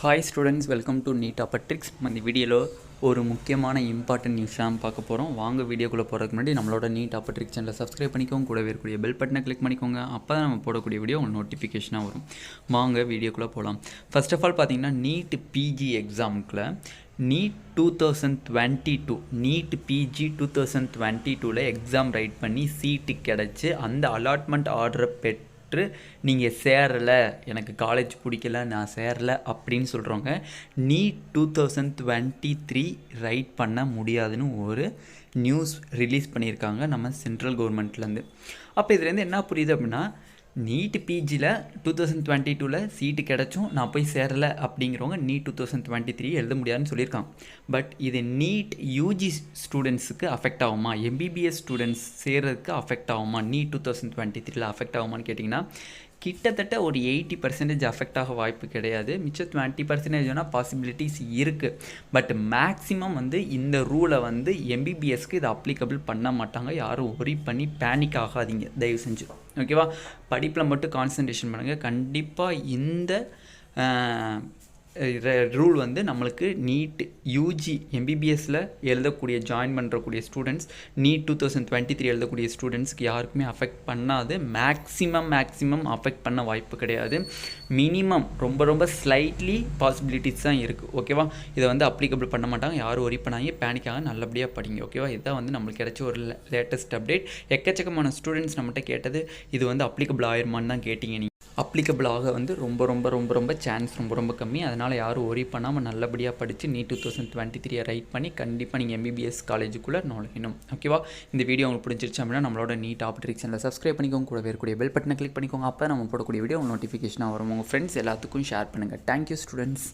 Hi students, welcome to Neet2023. இந்த வீடியோவில் ஒரு முக்கியமான இம்பார்ட்டன்ட் நியூஸ் தான் பார்க்க போகிறோம். வாங்க வீடியோக்குள்ளே போகிறதுக்கு முன்னாடி நம்மளோட Neet2023 சேனலை சப்ஸ்கிரைப் பண்ணிக்கோங்க, கூடவே இருக்கக்கூடிய பெல் பட்டனை கிளிக் பண்ணிக்கோங்க. அப்போ தான் நம்ம போடக்கூடிய வீடியோ உங்களுக்கு நோட்டிஃபிகேஷனாக வரும். வாங்க வீடியோக்குள்ளே போகலாம். ஃபர்ஸ்ட் ஆஃப் ஆல் பார்த்தீங்கன்னா நீட் பிஜி எக்ஸாமுக்குள்ள NEET 2022 NEET PG 2022 exam write பண்ணி சீட்டு கிடச்சி அந்த அலாட்மெண்ட் ஆர்டரை நீங்கள் சேரலை, எனக்கு காலேஜ் பிடிக்கல, நான் சேரலை அப்படின்னு சொல்கிறவங்க நீட் 2023 ரைட் பண்ண முடியாதுன்னு ஒரு நியூஸ் ரிலீஸ் பண்ணியிருக்காங்க நம்ம சென்ட்ரல் கவர்மெண்ட்லேருந்து. அப்போ இதுலேருந்து என்ன புரியுது அப்படின்னா, நீட் பிஜியில் 2022 சீட்டு கிடச்சும் நான் போய் சேரலை அப்படிங்கிறவங்க நீட் 2023 எழுத முடியாதுன்னு சொல்லியிருக்காங்க. பட் இது நீட் யூஜி ஸ்டூடெண்ட்ஸுக்கு அஃபெக்ட் ஆகுமா, எம்பிபிஎஸ் ஸ்டூடெண்ட்ஸ் சேர்றதுக்கு அஃபெக்ட் ஆகுமா, நீட் 2023 அஃபெக்ட் ஆகுமான்னு கேட்டிங்கன்னா கிட்டத்தட்ட ஒரு 80% அஃபெக்ட் ஆக வாய்ப்பு கிடையாது. மிச்சம் 20% வேணால் பாசிபிலிட்டிஸ் இருக்குது. பட் மேக்ஸிமம் இந்த ரூலை எம்பிபிஎஸ்க்கு இதை அப்ளிகபிள் பண்ண மாட்டாங்க. யாரும் ஒரி பண்ணி பேனிக் ஆகாதீங்க தயவு செஞ்சு, ஓகேவா? படிப்பில் மட்டும் கான்சன்ட்ரேஷன் பண்ணுங்கள். கண்டிப்பாக இந்த ரூல் நம்மளுக்கு நீட் யூஜி எம்பிபிஎஸ்சில் எழுதக்கூடிய ஜாயின் பண்ணுறக்கூடிய ஸ்டூடெண்ட்ஸ், நீட் 2023 எழுதக்கூடிய ஸ்டூடெண்ட்ஸ்க்கு யாருக்குமே அஃபெக்ட் பண்ணாது. மேக்ஸிமம் அஃபெக்ட் பண்ண வாய்ப்பு கிடையாது. மினிமம் ரொம்ப ஸ்லைட்லி பாசிபிலிட்டிஸ் தான் இருக்குது, ஓகேவா? இதை அப்ளிகபிள் பண்ண மாட்டாங்க. யாரும் ஒரி பண்ணாங்க, பேனிக்காக நல்லபடியாக படிங்க, ஓகேவா? இதுதான் நம்மளுக்கு கிடைச்ச ஒரு லேட்டஸ்ட் அப்டேட். எக்கச்சக்கமான ஸ்டூடெண்ட்ஸ் நம்மகிட்ட கேட்டது இது அப்ளிகபிள் ஆயிருமான்னு தான் கேட்டிங்க. நீங்கள் அப்ளிகபிள் ஆக ரொம்ப சான்ஸ் ரொம்ப கம்மி. அதனால் யாரும் ஒரி பண்ணாமல் நல்லபடியாக படித்து நீட் 2023 ரைட் பண்ணி கண்டிப்பாக நீங்கள் எம்பிபிஎஸ் காலேஜுக்குள்ளே நுழையணும், ஓகேவா? இந்த வீடியோ உங்களுக்கு பிடிச்சிருச்சு அப்படின்னா நம்மளோட Neet2023 சேனலை சப்ஸ்கிரைப் பண்ணிக்கோங்க, கூடவே இருக்கக்கூடிய பெல் பட்டனை கிளிக் பண்ணிக்கோங்க. அப்போ நம்ம போடக்கூடிய வீடியோ உங்களுக்கு நோட்டிஃபிகேஷனாக வரும். உங்கள் ஃப்ரெண்ட்ஸ் எல்லாத்துக்கும் ஷேர் பண்ணுங்கள். Thank you students.